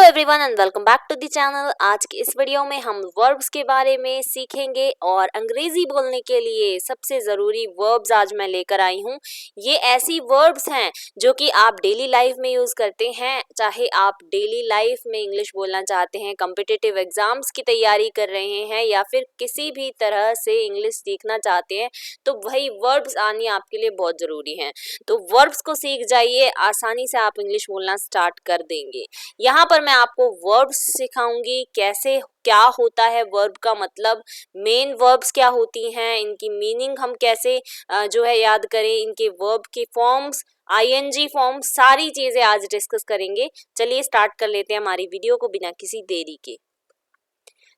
Everyone and welcome back to the channel. आज की इस वीडियो में हम वर्ब्स के बारे में सीखेंगे और अंग्रेजी बोलने के लिए सबसे ज़रूरी वर्ब्स आज मैं लेकर आई हूँ। ये ऐसी वर्ब्स हैं जो कि आप डेली लाइफ में यूज़ करते हैं, चाहे आप डेली लाइफ में इंग्लिश बोलना चाहते हैं, कॉम्पिटिटिव एग्जाम्स की तैयारी कर रहे हैं या फिर किसी भी तरह से इंग्लिश सीखना चाहते हैं, तो वही वर्ब्स आनी आपके लिए बहुत ज़रूरी हैं। तो वर्ब्स को सीख जाइए, आसानी से आप इंग्लिश बोलना स्टार्ट कर देंगे। यहाँ पर मैं आपको वर्ब्स सिखाऊंगी, कैसे क्या होता है वर्ब का मतलब, मेन वर्ब्स क्या होती हैं, इनकी मीनिंग हम कैसे जो है याद करें, इनके वर्ब के फॉर्म्स, आईएनजी फॉर्म, सारी चीज़ें आज डिस्कस करेंगे। चलिए स्टार्ट कर लेते हैं हमारी वीडियो को बिना किसी देरी के।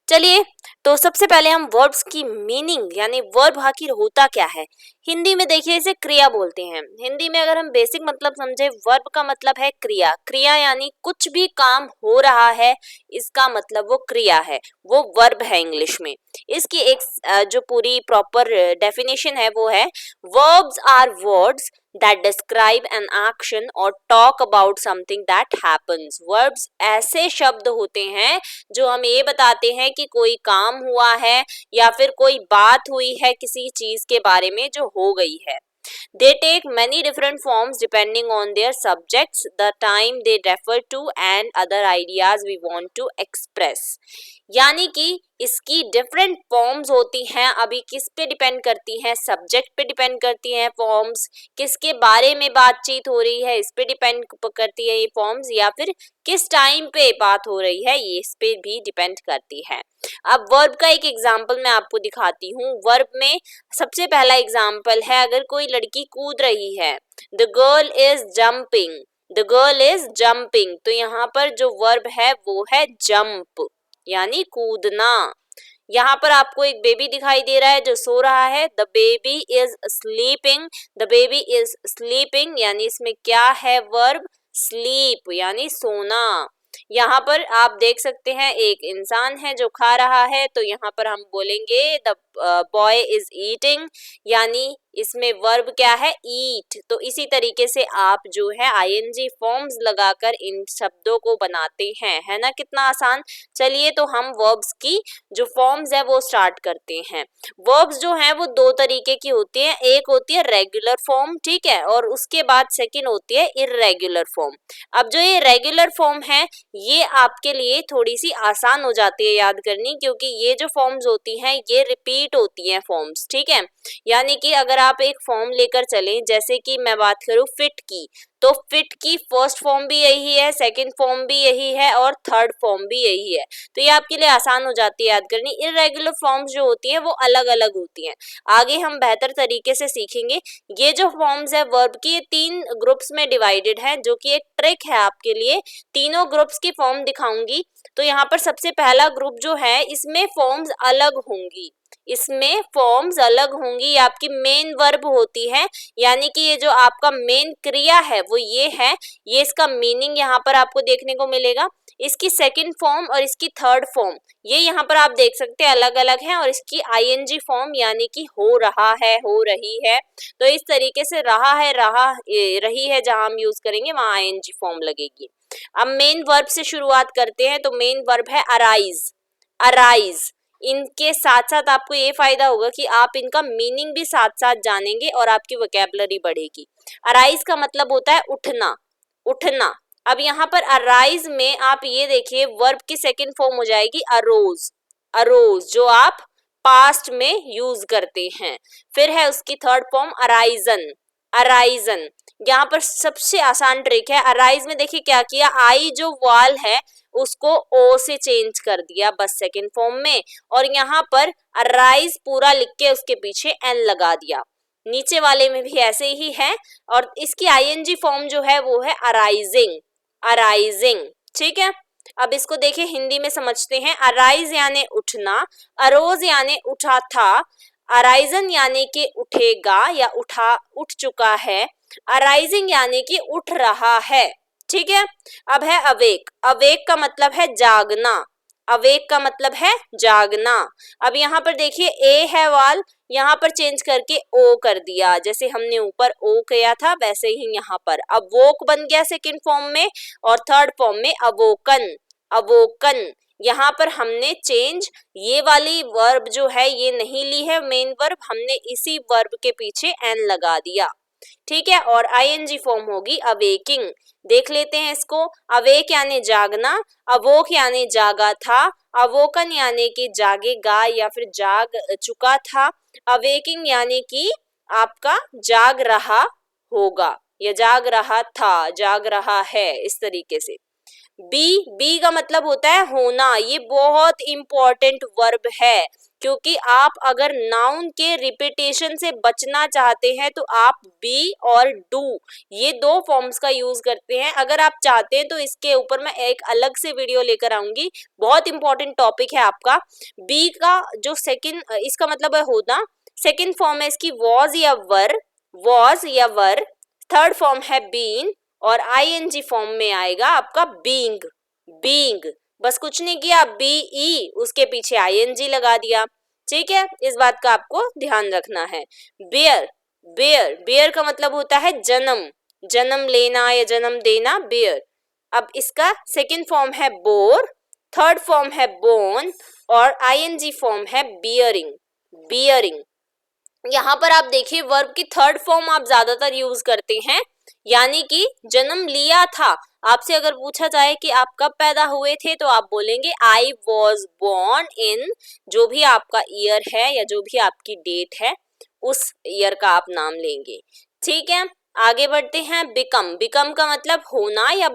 चलिए तो सबसे पहले हम वर्ब्स की मीनिंग यानी वर्ब आखिर होता क्या है। हिंदी में देखिए इसे क्रिया बोलते हैं। हिंदी में अगर हम बेसिक मतलब समझे, वर्ब का मतलब है क्रिया। क्रिया यानी कुछ भी काम हो रहा है, इसका मतलब वो क्रिया है, वो वर्ब है इंग्लिश में। इसकी एक जो पूरी प्रॉपर डेफिनेशन है वो है, verbs are words that describe an action or talk about something that happens। verbs ऐसे शब्द होते हैं जो हमें ये बताते हैं कि कोई काम हुआ है या फिर कोई बात हुई है किसी चीज के बारे में जो हो गई है। They take many different forms depending on their subjects, the time they refer to and other ideas we want to express। यानी कि इसकी डिफरेंट फॉर्म्स होती हैं। अभी किस पे डिपेंड करती हैं? सब्जेक्ट पे डिपेंड करती हैं फॉर्म्स, किसके बारे में बातचीत हो रही है इस पे डिपेंड करती है ये फॉर्म्स, या फिर किस टाइम पे बात हो रही है ये इस पे भी डिपेंड करती है। अब वर्ब का एक एग्जाम्पल मैं आपको दिखाती हूँ। वर्ब में सबसे पहला एग्जाम्पल है, अगर कोई लड़की कूद रही है, the girl is jumping, the girl is jumping, तो यहाँ पर जो वर्ब है वो है जंप यानी कूदना। यहाँ पर आपको एक बेबी दिखाई दे रहा है जो सो रहा है, the baby is sleeping, the baby is sleeping, यानी इसमें क्या है वर्ब, स्लीप यानी सोना। यहाँ पर आप देख सकते हैं एक इंसान है जो खा रहा है, तो यहाँ पर हम बोलेंगे द बॉय इज ईटिंग, यानी इसमें वर्ब क्या है, ईट। तो इसी तरीके से आप जो है आईएनजी फॉर्म्स लगाकर इन शब्दों को बनाते हैं, है ना, कितना आसान। चलिए तो हम वर्ब्स की जो फॉर्म्स है वो स्टार्ट करते हैं। वर्ब्स जो हैं वो दो तरीके की होती हैं, एक होती है रेगुलर फॉर्म, ठीक है, और उसके बाद सेकंड होती है इर्रेगुलर फॉर्म। अब जो ये रेगुलर फॉर्म है ये आपके लिए थोड़ी सी आसान हो जाती है याद करनी, क्योंकि ये जो फॉर्म्स होती हैं ये रिपीट होती हैं फॉर्म्स, ठीक है। यानी कि अगर आप एक फॉर्म लेकर चलें, जैसे कि मैं बात करूं फिट की, तो फिट की फर्स्ट फॉर्म भी यही है, सेकंड फॉर्म भी यही है और थर्ड फॉर्म भी यही है, तो ये आपके लिए आसान हो जाती है याद करनी। इर्रेगुलर फॉर्म्स जो होती हैं वो अलग अलग होती हैं, आगे हम बेहतर तरीके से सीखेंगे। ये जो फॉर्म्स है वर्ब की, ये 3 ग्रुप्स में डिवाइडेड है, जो कि एक ट्रिक है आपके लिए। तीनों ग्रुप्स की फॉर्म दिखाऊंगी। तो यहाँ पर सबसे पहला ग्रुप जो है इसमें फॉर्म्स अलग होंगी, इसमें फॉर्म्स अलग होंगी, आपकी मेन वर्ब होती है, यानी कि ये जो आपका मेन क्रिया है वो ये है, ये इसका मीनिंग यहाँ पर आपको देखने को मिलेगा। इसकी सेकंड फॉर्म और इसकी थर्ड फॉर्म ये यहाँ पर आप देख सकते हैं अलग अलग है, और इसकी आईएनजी फॉर्म यानी कि हो रहा है, हो रही है, तो इस तरीके से रहा है, रहा रही है जहां हम यूज करेंगे वहां आईएनजी फॉर्म लगेगी। अब मेन वर्ब से शुरुआत करते हैं, तो मेन वर्ब है अराइज, अराइज। इनके साथ साथ आपको ये फायदा होगा कि आप इनका मीनिंग भी साथ साथ जानेंगे और आपकी वोकैबुलरी बढ़ेगी। अराइज का मतलब होता है उठना, उठना। अब यहाँ पर अराइज में आप ये देखिए वर्ब की सेकंड फॉर्म हो जाएगी अरोज, अरोज जो आप पास्ट में यूज करते हैं। फिर है उसकी थर्ड फॉर्म अराइजन, अराइजन। यहाँ पर सबसे आसान ट्रिक है, अराइज में देखिए क्या किया, आई जो वाल है उसको ओ से चेंज कर दिया बस सेकंड फॉर्म में, और यहाँ पर अराइज पूरा लिख के उसके पीछे एन लगा दिया। नीचे वाले में भी ऐसे ही है, और इसकी आईएनजी फॉर्म जो है वो है अराइजिंग, अराइजिंग, ठीक है। अब इसको देखिए हिंदी में समझते हैं। अराइज यानी उठना, अरोज यानी उठा था, अराइजन यानी कि उठेगा या उठा, उठ चुका है, अराइजिंग यानी कि उठ रहा है, ठीक है। अब है अवेक, अवेक का मतलब है जागना, अवेक का मतलब है जागना। अब यहाँ पर देखिए ए है वाल, यहाँ पर चेंज करके ओ कर दिया, जैसे हमने ऊपर ओ किया था वैसे ही यहाँ पर अवोक बन गया सेकंड फॉर्म में, और थर्ड फॉर्म में अवोकन, अवोकन। यहाँ पर हमने चेंज ये वाली वर्ब जो है ये नहीं ली है मेन वर्ब, हमने इसी वर्ब के पीछे एन लगा दिया, ठीक है। और आईएनजी फॉर्म होगी अवेकिंग। देख लेते हैं इसको। अवेक यानी जागना, अवोक यानी जागा था, अवोकन यानी कि जागेगा या फिर जाग चुका था, अवेकिंग यानी कि आपका जाग रहा होगा या जाग रहा था, जाग रहा है, इस तरीके से। बी का मतलब होता है होना। ये बहुत इंपॉर्टेंट वर्ब है, क्योंकि आप अगर नाउन के रिपीटेशन से बचना चाहते हैं तो आप बी और डू ये दो फॉर्म्स का यूज करते हैं। अगर आप चाहते हैं तो इसके ऊपर मैं एक अलग से वीडियो लेकर आऊंगी, बहुत इंपॉर्टेंट टॉपिक है आपका। बी का जो सेकंड, इसका मतलब है होना, सेकंड फॉर्म है इसकी वॉज या वर, थर्ड फॉर्म है बीन और आईएनजी फॉर्म में आएगा आपका बीइंग। बस कुछ नहीं किया, बी ई उसके पीछे आईएनजी लगा दिया, ठीक है। इस बात का आपको ध्यान रखना है। बेयर का मतलब होता है जन्म लेना या जन्म देना, बेयर। अब इसका सेकंड फॉर्म है बोर, थर्ड फॉर्म है बोन और आईएनजी फॉर्म है बियरिंग। यहाँ पर आप देखिए वर्ब की थर्ड फॉर्म आप ज्यादातर यूज करते हैं, यानी कि जन्म लिया था। आपसे अगर पूछा जाए कि आप कब पैदा हुए थे तो आप बोलेंगे आई वॉज बोर्न इन, जो भी आपका ईयर है या जो भी आपकी डेट है उस ईयर का आप नाम लेंगे, ठीक है। आगे बढ़ते हैं। बिकम का मतलब होना या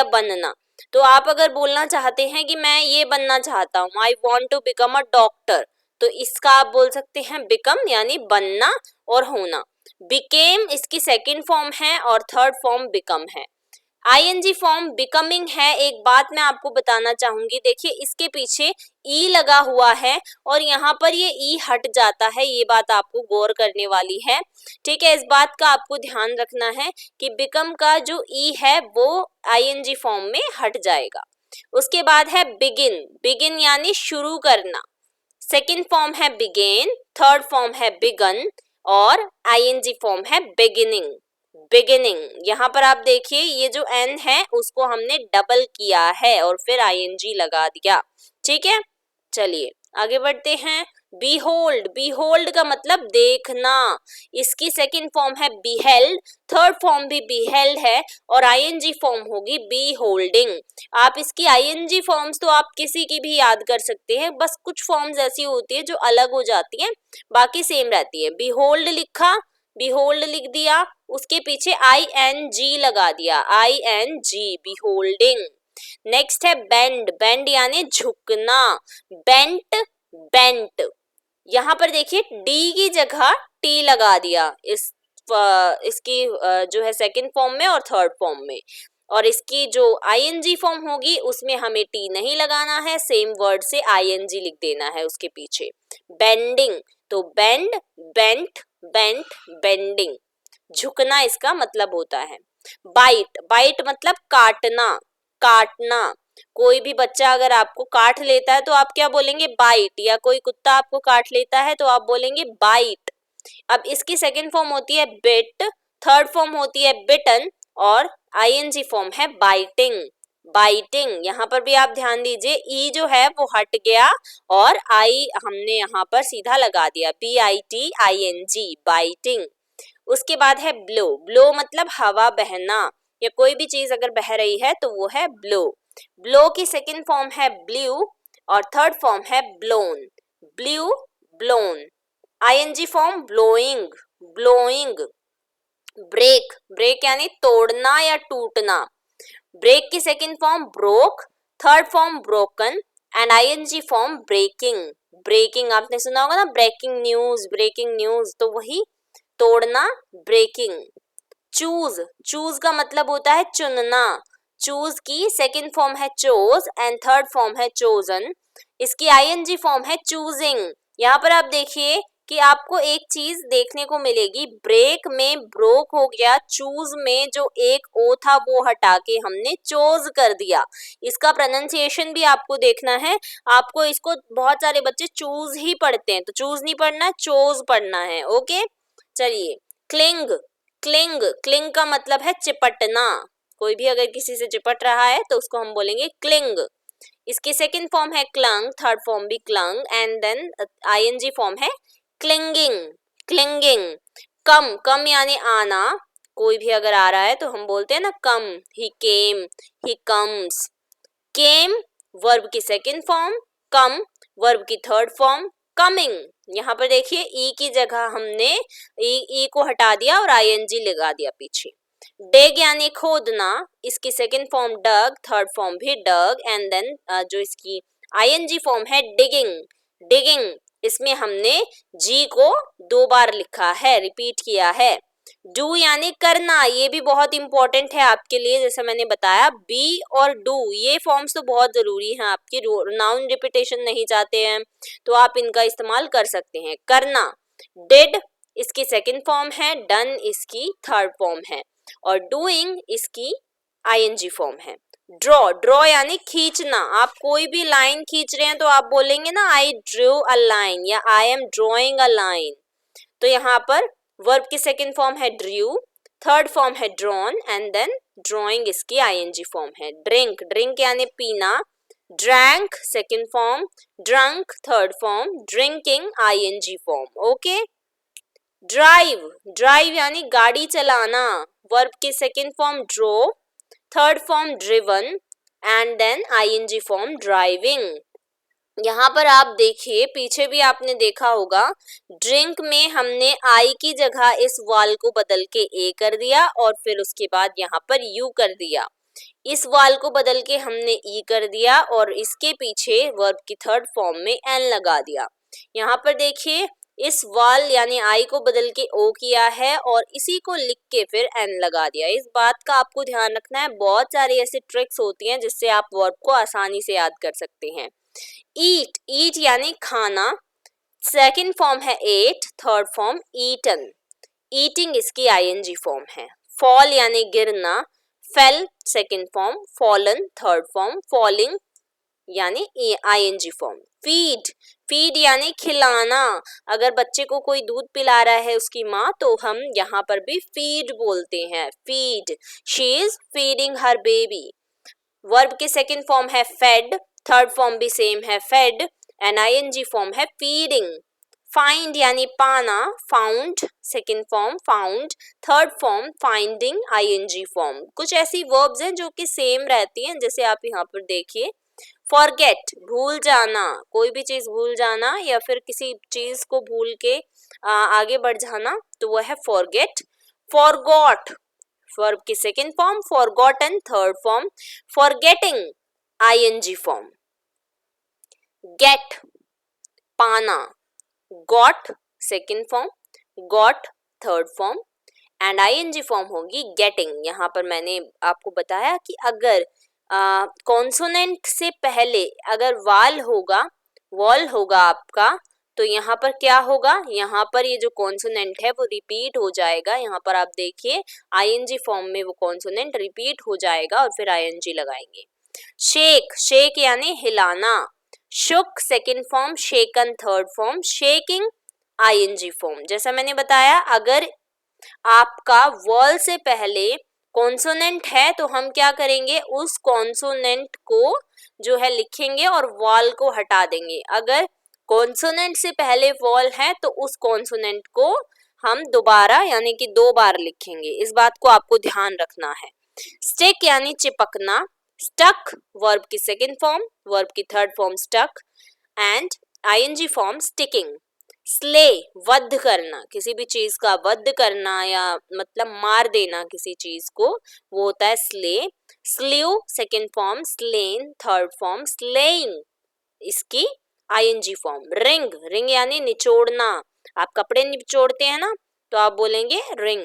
बनना। तो आप अगर बोलना चाहते हैं कि मैं ये बनना चाहता हूँ, I want to become a doctor, तो इसका आप बोल सकते हैं बिकम यानी बनना और होना। बिकेम इसकी सेकंड फॉर्म है और थर्ड फॉर्म बिकम है। आईएनजी फॉर्म बिकमिंग है। एक बात मैं आपको बताना चाहूंगी, देखिए इसके पीछे ई लगा हुआ है और यहाँ पर ये ई हट जाता है, ये बात आपको गौर करने वाली है, ठीक है। इस बात का आपको ध्यान रखना है कि बिकम का जो ई है वो आईएनजी फॉर्म में हट जाएगा। उसके बाद है बिगिन यानी शुरू करना, सेकेंड फॉर्म है बिगेन, थर्ड फॉर्म है बिगन और आईएनजी फॉर्म है बिगिनिंग। यहाँ पर आप देखिए ये जो एन है उसको हमने डबल किया है और फिर आईएनजी लगा दिया, ठीक है। चलिए आगे बढ़ते हैं। बीहोल्ड का मतलब देखना, इसकी सेकंड फॉर्म है बीहेल्ड, थर्ड फॉर्म भी बीहेल्ड है और आईएनजी फॉर्म होगी बीहोल्डिंग। आप इसकी आईएनजी फॉर्म्स तो आप किसी की भी याद कर सकते हैं, बस कुछ फॉर्म्स ऐसी होती है जो अलग हो जाती हैं, बाकी सेम रहती है। बीहोल्ड लिखा, बीहोल्ड लिख दिया, उसके पीछे आईएनजी लगा दिया, आईएनजी बीहोल्डिंग। नेक्स्ट है बेंड यानी झुकना, बेंट। यहाँ पर देखिए डी की जगह टी लगा दिया इसकी जो है सेकंड फॉर्म में और थर्ड फॉर्म में, और इसकी जो आईएनजी फॉर्म होगी उसमें हमें टी नहीं लगाना है, सेम वर्ड से आईएनजी लिख देना है उसके पीछे। बेंडिंग, तो बेंडिंग, झुकना इसका मतलब होता है। बाइट मतलब काटना। कोई भी बच्चा अगर आपको काट लेता है तो आप क्या बोलेंगे, बाइट, या कोई कुत्ता आपको काट लेता है तो आप बोलेंगे बाइट। अब इसकी सेकंड फॉर्म होती है बिट, थर्ड फॉर्म होती है बिटन और आईएनजी फॉर्म है बाइटिंग। यहाँ पर भी आप ध्यान दीजिए ई जो है वो हट गया और आई हमने यहाँ पर सीधा लगा दिया, BITING, बाइटिंग। उसके बाद है ब्लो मतलब हवा बहना, या कोई भी चीज अगर बह रही है तो वो है ब्लो की सेकंड फॉर्म है ब्ल्यू और थर्ड फॉर्म है blown. ING form blowing. Break यानी तोड़ना या टूटना, ब्रेक की second form broke, third form broken and ING form breaking. आपने सुना होगा ना ब्रेकिंग न्यूज, तो वही तोड़ना, ब्रेकिंग। चूज का मतलब होता है चुनना, चूज की सेकंड फॉर्म है चोज एंड थर्ड फॉर्म है चोजन, इसकी आईएनजी फॉर्म है चूजिंग। यहाँ पर आप देखिए कि आपको एक चीज देखने को मिलेगी, ब्रेक में ब्रोक हो गया, चूज में जो एक ओ था वो हटा के हमने चोज कर दिया। इसका प्रोनाउंसिएशन भी आपको देखना है, आपको इसको बहुत सारे बच्चे चूज ही पढ़ते हैं, तो चूज नहीं पढ़ना, चोज पढ़ना है, ओके। चलिए क्लिंग का मतलब है चिपटना, कोई भी अगर किसी से चिपट रहा है तो उसको हम बोलेंगे क्लिंग। इसकी सेकंड फॉर्म है क्लंग, थर्ड फॉर्म भी clung, and then ING form है क्लिंगिंग, क्लिंगिंग। कम, कम यानी आना, कोई भी अगर आ रहा है तो हम बोलते हैं ना कम, ही केम, ही कम्स। केम वर्ब की सेकंड फॉर्म, कम वर्ब की थर्ड फॉर्म, कमिंग। यहाँ पर देखिए ई की जगह हमने ई को हटा दिया और आईएनजी लगा दिया पीछे। डिग यानी खोदना, इसकी सेकंड फॉर्म डग, थर्ड फॉर्म भी डग, एंड देन जो इसकी आईएनजी फॉर्म है डिगिंग, डिगिंग। इसमें हमने जी को 2 बार लिखा है, रिपीट किया है। डू यानी करना, ये भी बहुत इंपॉर्टेंट है आपके लिए, जैसे मैंने बताया बी और डू ये फॉर्म्स तो बहुत जरूरी हैं आपकी, नाउन रिपीटेशन नहीं चाहते हैं तो आप इनका इस्तेमाल कर सकते हैं। करना, डिड इसकी सेकंड फॉर्म है, डन इसकी थर्ड फॉर्म है, और डूइंग इसकी आईएनजी फॉर्म है। ड्रॉ, ड्रॉ यानी खींचना, आप कोई भी लाइन खींच रहे हैं तो आप बोलेंगे ना आई ड्रू अ लाइन या I am drawing a line. तो यहाँ पर वर्ब की सेकंड फॉर्म है ड्रू, थर्ड फॉर्म है ड्रॉन, एंड देन ड्रॉइंग इसकी आईएनजी फॉर्म है। ड्रिंक, ड्रिंक यानी पीना, drank second form, drunk third form, drinking ING form. Okay. Drive, drive यानी गाड़ी चलाना, वर्ब की second form drove, third form driven, and then ING form driving. यहाँ पर आप देखिए पीछे भी आपने देखा होगा, ड्रिंक में हमने आई की जगह इस वाल को बदल के ए कर दिया और फिर उसके बाद यहाँ पर यू कर दिया। इस वाल को बदल के हमने ई कर दिया और इसके पीछे वर्ब की थर्ड फॉर्म में एन लगा दिया। यहाँ पर देखिए इस वाल यानी आई को बदल के ओ किया है और इसी को लिख के फिर एन लगा दिया। इस बात का आपको ध्यान रखना है, बहुत सारी ऐसी ट्रिक्स होती हैं जिससे आप वर्ब को आसानी से याद कर सकते हैं। ईट, ईट यानी खाना, सेकंड फॉर्म है ate, third form eaten, eating इसकी आईएनजी फॉर्म है। फॉल यानी गिरना, fell second form, fallen third form, falling यानी आईएनजी फॉर्म। फीड, फीड यानी खिलाना, अगर बच्चे को कोई दूध पिला रहा है उसकी माँ तो हम यहाँ पर भी फीड बोलते हैं, feed, she is feeding her baby. Verb की सेकंड फॉर्म है फेड, थर्ड फॉर्म भी सेम है फेड, एंड आईएनजी फॉर्म है फीडिंग। फाइंड यानी पाना, found second form, found third form, finding ING form. कुछ ऐसी वर्ब्स हैं जो कि सेम रहती हैं, जैसे आप यहाँ पर देखिए। फॉरगेट, भूल जाना, कोई भी चीज भूल जाना या फिर किसी चीज को भूल के आगे बढ़ जाना तो वह है फॉरगेट। फॉरगॉट वर्ब की second form, forgotten third form, forgetting ING form. Get पाना, got second form, got third form, and ING form होगी गेटिंग। यहाँ पर मैंने आपको बताया कि अगर कॉन्सोनेंट से पहले अगर वाल होगा, वॉल होगा आपका, तो यहाँ पर क्या होगा, यहाँ पर ये जो कॉन्सोनेंट है वो रिपीट हो जाएगा। यहाँ पर आप देखिए आईएनजी फॉर्म में वो कॉन्सोनेंट रिपीट हो जाएगा और फिर आईएनजी लगाएंगे। शेक, शेक यानी हिलाना, shook second form, shaken third form, shaking ING form. जैसा मैंने बताया अगर आपका वॉल से पहले कॉन्सोनेंट है तो हम क्या करेंगे, उस कॉन्सोनेंट को जो है लिखेंगे और वॉल को हटा देंगे। अगर कॉन्सोनेंट से पहले वॉल है तो उस कॉन्सोनेंट को हम दोबारा यानी कि 2 बार लिखेंगे। इस बात को आपको ध्यान रखना है। स्टिक यानी चिपकना, स्टक वर्ब की सेकंड फॉर्म, वर्ब की third form stuck, and ING form sticking. Slay वध करना, किसी भी चीज का वध करना या मतलब मार देना किसी चीज को, वो होता है slay. Slew second form, slain third form, slaying इसकी आईएनजी फॉर्म। रिंग, रिंग यानी निचोड़ना, आप कपड़े निचोड़ते हैं ना तो आप बोलेंगे रिंग।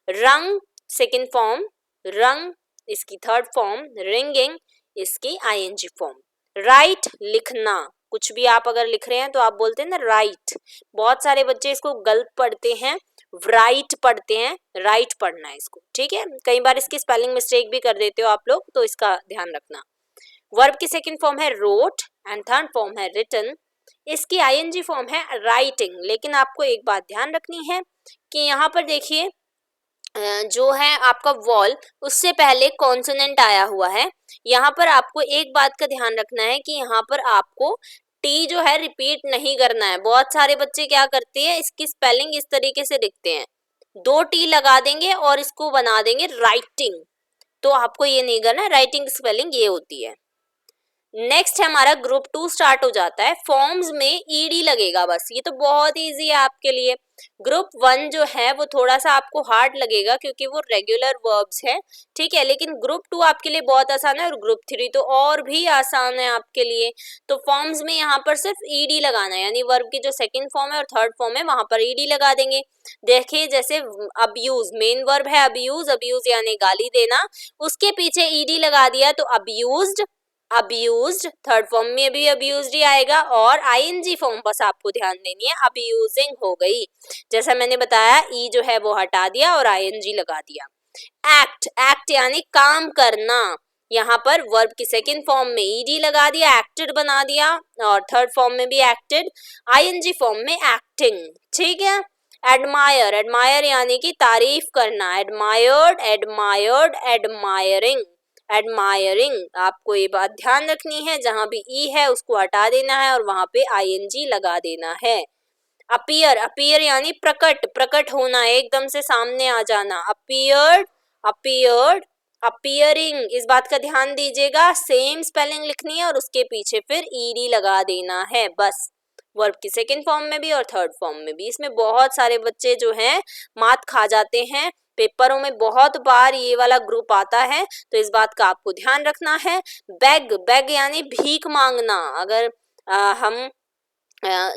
रंग सेकंड फॉर्म, रंग इसकी थर्ड फॉर्म, रिंगिंग इसकी आईएनजी फॉर्म। राइट लिखना, कुछ भी आप अगर लिख रहे हैं तो आप बोलते हैं ना राइट। बहुत सारे बच्चे इसको गलत पढ़ते हैं, राइट पढ़ते हैं, राइट पढ़ना है इसको, ठीक है। कई बार इसकी स्पेलिंग मिस्टेक भी कर देते हो आप लोग, तो इसका ध्यान रखना। वर्ब की सेकंड फॉर्म है रोट एंड थर्ड फॉर्म है रिटन, इसकी आईएनजी फॉर्म है राइटिंग। लेकिन आपको एक बात ध्यान रखनी है कि यहाँ पर देखिए जो है आपका वॉल उससे पहले कॉन्सोनेंट आया हुआ है। यहाँ पर आपको एक बात का ध्यान रखना है कि यहाँ पर आपको टी जो है रिपीट नहीं करना है। बहुत सारे बच्चे क्या करते हैं, इसकी स्पेलिंग इस तरीके से लिखते हैं, 2 टी लगा देंगे और इसको बना देंगे राइटिंग। तो आपको ये नहीं करना, राइटिंग स्पेलिंग ये होती है। नेक्स्ट है हमारा ग्रुप 2 स्टार्ट हो जाता है। फॉर्म्स में ईडी लगेगा बस, ये तो बहुत इजी है आपके लिए। ग्रुप 1 जो है वो थोड़ा सा आपको हार्ड लगेगा क्योंकि वो रेगुलर वर्ब्स है, ठीक है, लेकिन ग्रुप 2 आपके लिए बहुत आसान है और ग्रुप 3 तो और भी आसान है आपके लिए। तो फॉर्म्स में यहाँ पर सिर्फ ईडी लगाना है, यानी वर्ब की जो सेकंड फॉर्म है और थर्ड फॉर्म है वहां पर ईडी लगा देंगे। देखिए जैसे अब्यूज, मेन वर्ब है अब्यूज, अब्यूज यानी गाली देना, उसके पीछे ईडी लगा दिया तो अब्यूज्ड, अब्यूज्ड, थर्ड फॉर्म में भी अब्यूज्ड ही आएगा और आईएनजी फॉर्म बस आपको ध्यान देनी है, अब्यूजिंग हो गई। जैसा मैंने बताया ई जो है वो हटा दिया और आईएनजी लगा दिया। एक्ट, एक्ट यानी काम करना, यहाँ पर वर्ब की सेकंड फॉर्म में ईडी लगा दिया, एक्टेड बना दिया, और थर्ड फॉर्म में भी एक्टेड, आईएनजी फॉर्म में एक्टिंग, ठीक है। एडमायर, एडमायर यानी कि तारीफ करना, एडमायर्ड, एडमायर्ड, एडमायरिंग, एडमायरिंग। आपको ये बात ध्यान रखनी है, जहां भी ई है उसको हटा देना है और वहां पे आईएनजी लगा देना है। अपीयर, अपीयर यानी प्रकट, प्रकट होना, एकदम से सामने आ जाना, अपीयर्ड, अपीयर्ड, अपीयरिंग। इस बात का ध्यान दीजिएगा, सेम स्पेलिंग लिखनी है और उसके पीछे फिर ईडी लगा देना है बस, वर्ब की सेकंड फॉर्म में भी और थर्ड फॉर्म में भी। इसमें बहुत सारे बच्चे जो हैं मात खा जाते हैं, पेपरों में बहुत बार ये वाला ग्रुप आता है, तो इस बात का आपको ध्यान रखना है। बेग, बेग यानी भीख मांगना, अगर हम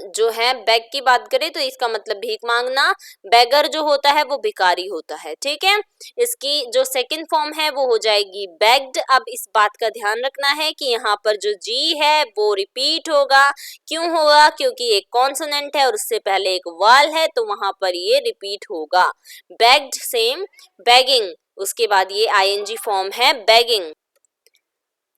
जो है बैग की बात करें तो इसका मतलब भीख मांगना, बेगर जो होता है वो भिखारी होता है, ठीक है। इसकी जो सेकंड फॉर्म है वो हो जाएगी बेग्ड। अब इस बात का ध्यान रखना है कि यहाँ पर जो जी है वो रिपीट होगा, क्यों होगा, क्योंकि एक कॉन्सोनेंट है और उससे पहले एक वाल है, तो वहां पर ये रिपीट होगा। बेग्ड सेम, बेगिंग, उसके बाद ये आईएनजी फॉर्म है बेगिंग।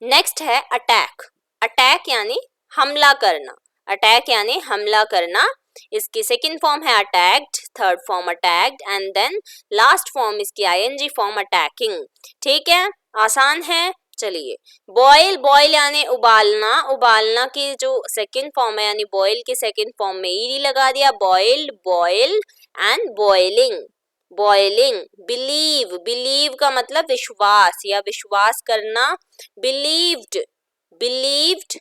नेक्स्ट है अटैक, अटैक यानी हमला करना, अटैक यानी हमला करना, इसकी सेकंड फॉर्म है attacked, third form attacked and then last form इसकी आईएनजी फॉर्म अटैकिंग, ठीक है, आसान है। चलिए, बॉयल, बॉयल यानी उबालना, उबालना की जो सेकंड फॉर्म है यानी बॉयल की सेकंड फॉर्म में ईडी लगा दिया, boiled, boil and boiling, boiling. Believe, believe का मतलब विश्वास या विश्वास करना, बिलीव्ड, बिलीव्ड,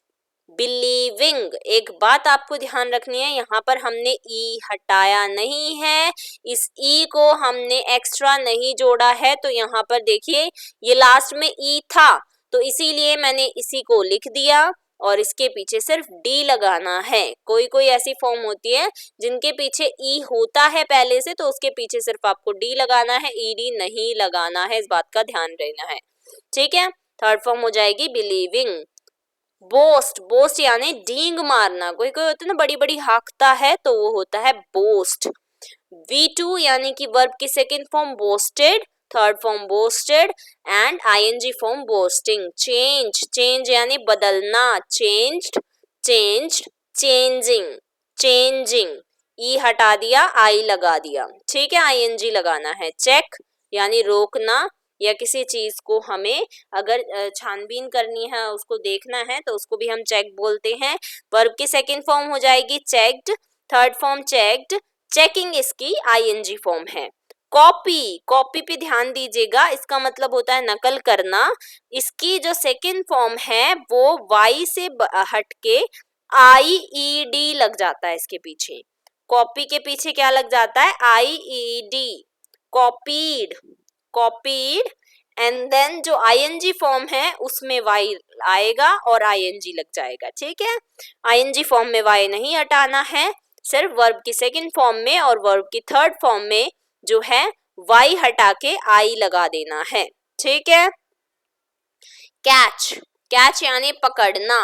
बिलीविंग। एक बात आपको ध्यान रखनी है, यहाँ पर हमने ई हटाया नहीं है, इस ई को हमने एक्स्ट्रा नहीं जोड़ा है, तो यहाँ पर देखिए ये लास्ट में ई था तो इसीलिए मैंने इसी को लिख दिया और इसके पीछे सिर्फ डी लगाना है। कोई कोई ऐसी फॉर्म होती है जिनके पीछे ई होता है पहले से, तो उसके पीछे सिर्फ आपको डी लगाना है, ईडी नहीं लगाना है, इस बात का ध्यान रहना है, ठीक है। थर्ड फॉर्म हो जाएगी बिलीविंग। बोस्ट, बोस्ट यानी डींग मारना, कोई कोई होता है ना बड़ी बड़ी हाँकता है तो वो होता है बोस्ट। V2 यानी कि वर्ब की second form boasted, third form boasted and ING form boasting. Change, change यानी बदलना, changed, changed, changing, changing. E हटा दिया, आई लगा दिया, ठीक है, आईएनजी लगाना है। चेक यानी रोकना, या किसी चीज को हमें अगर छानबीन करनी है, उसको देखना है तो उसको भी हम चेक बोलते हैं। वर्ब की सेकंड फॉर्म हो जाएगी checked, third form checked, checking इसकी आईएनजी फॉर्म है। कॉपी, कॉपी पे ध्यान दीजिएगा, इसका मतलब होता है नकल करना, इसकी जो सेकंड फॉर्म है वो वाई से हटके आई ई डी लग जाता है इसके पीछे। कॉपी के पीछे क्या लग जाता है, I E D, copied, copied and then जो आईएनजी फॉर्म है उसमें वाई आएगा और आईएनजी लग जाएगा, ठीक है। आईएनजी फॉर्म में वाई नहीं हटाना है, सिर्फ वर्ब की सेकंड फॉर्म में और वर्ब की थर्ड फॉर्म में जो है वाई हटा के आई लगा देना है, ठीक है। कैच, कैच यानी पकड़ना,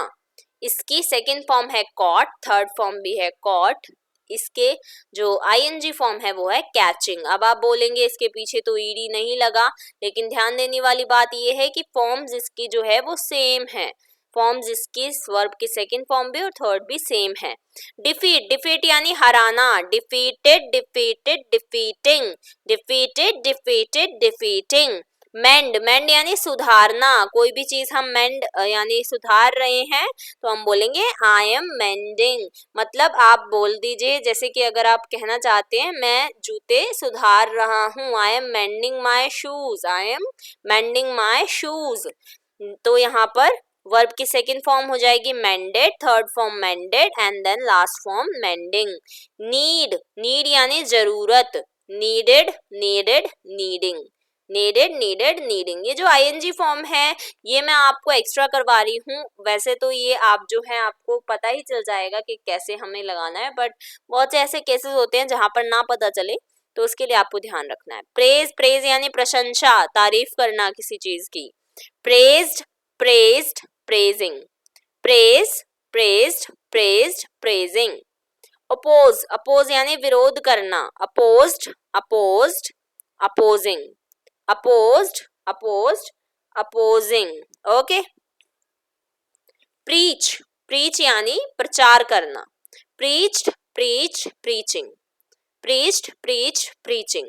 इसकी सेकंड फॉर्म है कॉट, थर्ड फॉर्म भी है कॉट, इसके जो आईएनजी फॉर्म है वो है कैचिंग। अब आप बोलेंगे इसके पीछे तो ईडी नहीं लगा, लेकिन ध्यान देने वाली बात ये है कि फॉर्म्स इसकी जो है वो सेम है। फॉर्म्स इसकी वर्ब की सेकंड फॉर्म भी और थर्ड भी सेम है। डिफीट, डिफीट यानी हराना, defeated, defeated, defeating, defeated, defeated, defeating. Mend, mend यानी सुधारना, कोई भी चीज हम मेंड यानी सुधार रहे हैं तो हम बोलेंगे आई एम मेंडिंग। मतलब आप बोल दीजिए, जैसे कि अगर आप कहना चाहते हैं मैं जूते सुधार रहा हूँ, I am mending my shoes, I am mending my shoes. तो यहाँ पर वर्ब की सेकंड फॉर्म हो जाएगी mended, third form mended and then last form mending. Need, need यानी जरूरत, needed, needed, needing, needed, needed, needing. ये जो आईएनजी फॉर्म है ये मैं आपको एक्स्ट्रा करवा रही हूँ, वैसे तो ये आप जो है आपको पता ही चल जाएगा कि कैसे हमें लगाना है, बट बहुत से ऐसे केसेस होते हैं जहां पर ना पता चले, तो उसके लिए आपको ध्यान रखना है। प्रेज, प्रेज यानी प्रशंसा, तारीफ करना किसी चीज की। Praised, praised, praising, praise, praised, praised, praising. Oppose, oppose यानी विरोध करना, opposed, opposed, opposing, opposed, opposed, opposing. Okay. Preach, preach यानी प्रचार करना, preached, preach, preaching, preached, preach, preaching.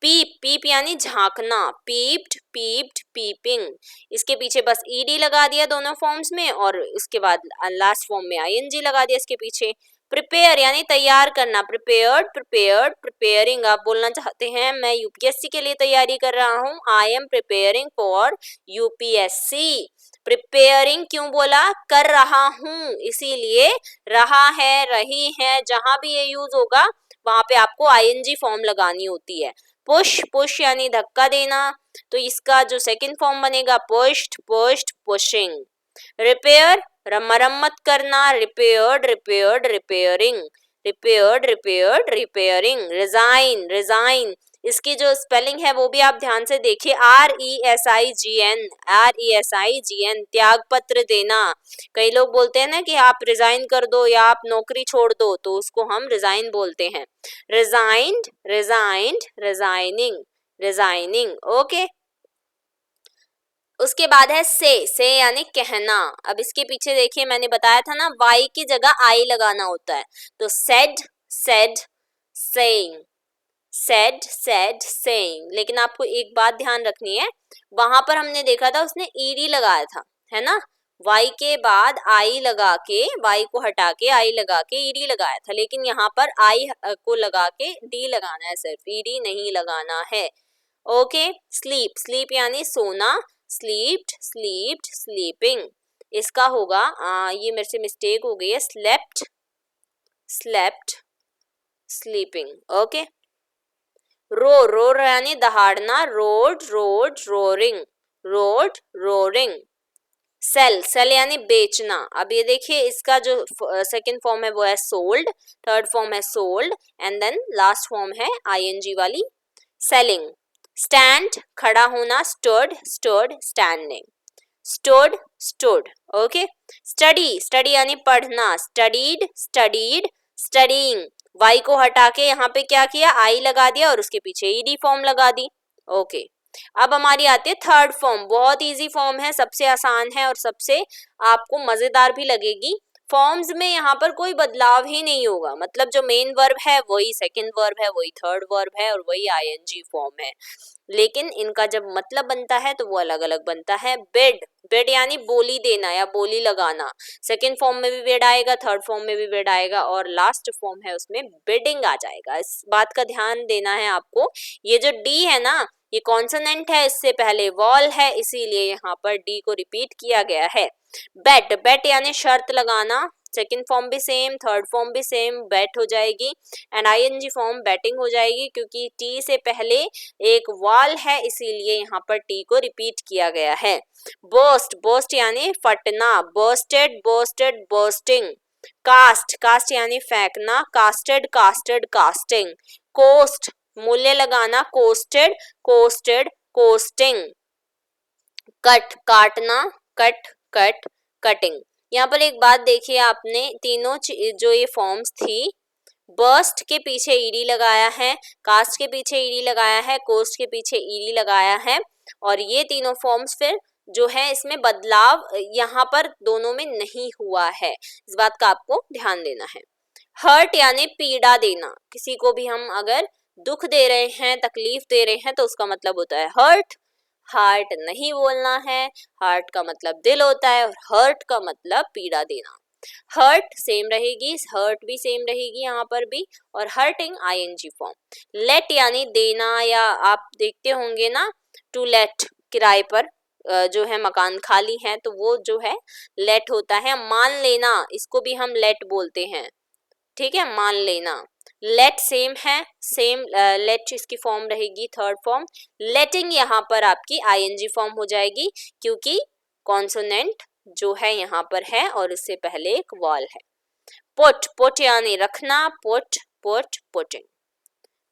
Peep, peep यानी झांकना, पीप्ड, पीप्ड, पीपिंग। इसके पीछे बस ईडी लगा दिया दोनों फॉर्म्स में और उसके बाद लास्ट फॉर्म में आईएनजी लगा दिया इसके पीछे। प्रिपेयर यानी तैयार करना, प्रिपेयर्ड, प्रिपेयर्ड, प्रिपेयरिंग। आप बोलना चाहते हैं मैं यूपीएससी के लिए तैयारी कर रहा हूँ, I am preparing for UPSC. Preparing क्यों बोला, कर रहा हूँ, इसीलिए रहा है, रही है, जहां भी ये यूज होगा वहां पे आपको आईएनजी फॉर्म लगानी होती है। पुश, पुश यानी धक्का देना, तो इसका जो सेकंड फॉर्म बनेगा पुश्ड, पुश्ड, पुशिंग। रिपेयर, मरम्मत करना, repaired, repaired, repairing, repaired, repaired, repairing. Resign, resign, इसकी जो स्पेलिंग है वो भी आप ध्यान से देखिए, RESIGN, RESIGN, त्याग पत्र देना। कई लोग बोलते हैं ना कि आप रिजाइन कर दो या आप नौकरी छोड़ दो, तो उसको हम रिजाइन बोलते हैं। Resigned, resigned, resigning, resigning. Okay. उसके बाद है से यानी कहना। अब इसके पीछे देखिए मैंने बताया था ना वाई की जगह आई लगाना होता है, तो said, said, saying, said, said, saying. लेकिन आपको एक बात ध्यान रखनी है, वहां पर हमने देखा था उसने ईडी लगाया था, है ना, वाई के बाद आई लगा के, वाई को हटा के आई लगा के ईडी लगाया था, लेकिन यहाँ पर आई को लगा के डी लगाना है, सिर्फ ईडी नहीं लगाना है। ओके। स्लीप, स्लीप यानी सोना, स्लीप्ड, स्लीप्ड, स्लीपिंग। इसका होगा ये मेरे से मिस्टेक हो गई है, slept, slept, sleeping. Okay. Roar, roar यानी दहाड़ना, roared, roared, roaring, roared, roaring. Sell, sell यानी बेचना। अब ये देखिए इसका जो सेकंड फॉर्म है वो है सोल्ड, थर्ड फॉर्म है sold and then last form है आईएनजी वाली सेलिंग। स्टैंड, खड़ा होना, stood, stood, standing, stood, stood. Okay. Study, study यानी पढ़ना, स्टडीड, स्टडीड, स्टडीइंग। वाई को हटा के यहाँ पे क्या किया, आई लगा दिया और उसके पीछे ईडी फॉर्म लगा दी। ओके। अब हमारी आती है थर्ड फॉर्म, बहुत इजी फॉर्म है, सबसे आसान है और सबसे आपको मजेदार भी लगेगी। फॉर्म्स में यहाँ पर कोई बदलाव ही नहीं होगा, मतलब जो मेन वर्ब है वही सेकंड वर्ब है, वही थर्ड वर्ब है और वही आईएनजी फॉर्म है, लेकिन इनका जब मतलब बनता है तो वो अलग अलग बनता है। बेड, बेड यानी बोली देना या बोली लगाना, सेकंड फॉर्म में भी बेड आएगा, थर्ड फॉर्म में भी बेड आएगा और लास्ट फॉर्म है उसमें बेडिंग आ जाएगा। इस बात का ध्यान देना है आपको, ये जो डी है ना ये कॉन्सोनेंट है, इससे पहले वॉल है, इसीलिए यहाँ पर डी को रिपीट किया गया है। बेट, बेट यानी शर्त लगाना, सेकंड फॉर्म भी सेम, थर्ड फॉर्म भी सेम, बेट हो जाएगी एंड आईएनजी फॉर्म बैटिंग हो जाएगी, क्योंकि टी से पहले एक वॉल है इसीलिए यहाँ पर टी को रिपीट किया गया है। बर्स्ट, बर्स्ट यानी फटना, bursted, bursted, bursting. Cast, cast यानी फेंकना, कास्टेड, कास्टेड, कास्टिंग। कोस्ट, मूल्य लगाना, कोस्टेड, कोस्टेड, कोस्टिंग। कट, काटना, कट, कट, कटिंग। यहाँ पर एक बात देखिए आपने, तीनों जो ये फॉर्म्स थी, बर्स्ट के पीछे ईडी लगाया है, कास्ट के पीछे ईडी लगाया है, कोस्ट के पीछे ईडी लगाया है और ये तीनों फॉर्म्स फिर जो है इसमें बदलाव यहाँ पर दोनों में नहीं हुआ है, इस बात का आपको ध्यान देना है। हर्ट यानी पीड़ा देना, किसी को भी हम अगर दुख दे रहे हैं, तकलीफ दे रहे हैं तो उसका मतलब होता है हर्ट। हार्ट नहीं बोलना है, हार्ट का मतलब दिल होता है और हर्ट का मतलब पीड़ा देना। हर्ट सेम रहेगी, हर्ट भी सेम रहेगी यहाँ पर भी, और हर्टिंग आईएनजी फॉर्म। लेट यानी देना, या आप देखते होंगे ना टू लेट, किराए पर जो है मकान खाली है तो वो जो है लेट होता है। मान लेना, इसको भी हम लेट बोलते हैं, ठीक है, मान लेना। लेट सेम है, सेम लेट इसकी फॉर्म रहेगी थर्ड फॉर्म। लेटिंग यहाँ पर आपकी आईएनजी फॉर्म हो जाएगी क्योंकि कॉन्सोनेंट जो है यहाँ पर है और उससे पहले एक वॉल है। पुट, पुट यानी रखना, पुट पुट पुटिंग।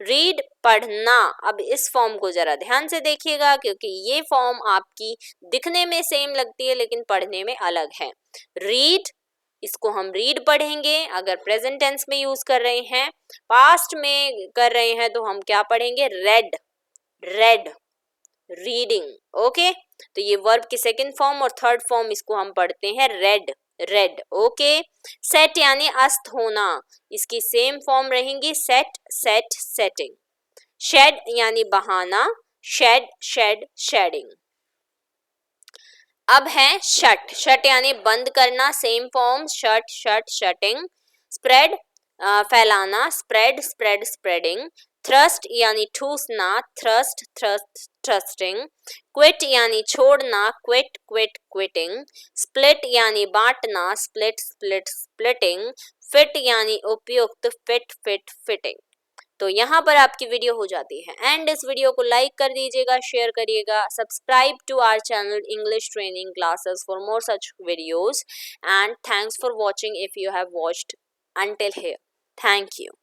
रीड पढ़ना, अब इस फॉर्म को जरा ध्यान से देखिएगा क्योंकि ये फॉर्म आपकी दिखने में सेम लगती है लेकिन पढ़ने में अलग है। रीड, इसको हम रीड पढ़ेंगे अगर प्रेजेंट टेंस में यूज कर रहे हैं। पास्ट में कर रहे हैं तो हम क्या पढ़ेंगे, रेड, रेड, रीडिंग। ओके, तो ये वर्ब की सेकंड फॉर्म और थर्ड फॉर्म इसको हम पढ़ते हैं रेड, रेड। ओके, सेट यानी अस्त होना, इसकी सेम फॉर्म रहेंगी सेट, सेट, सेटिंग। शेड यानी बहाना, शेड, शेड, शेडिंग। अब है शट, शट यानी बंद करना, same form shut, shut, shutting. Spread फैलाना, स्प्रेड, स्प्रेड, स्प्रेडिंग। थ्रस्ट यानी ठूसना, थ्रस्ट, थ्रस्ट, थ्रस्टिंग। क्विट यानी छोड़ना, क्विट, क्विट, क्विटिंग। स्प्लिट यानी बांटना, स्प्लिट, स्प्लिट, स्प्लिटिंग। फिट यानी उपयुक्त, फिट, फिट, फिटिंग। तो यहाँ पर आपकी वीडियो हो जाती है एंड इस वीडियो को लाइक कर दीजिएगा, शेयर करिएगा, subscribe to our channel English training classes for more such videos and thanks for watching if you have watched until here. Thank you.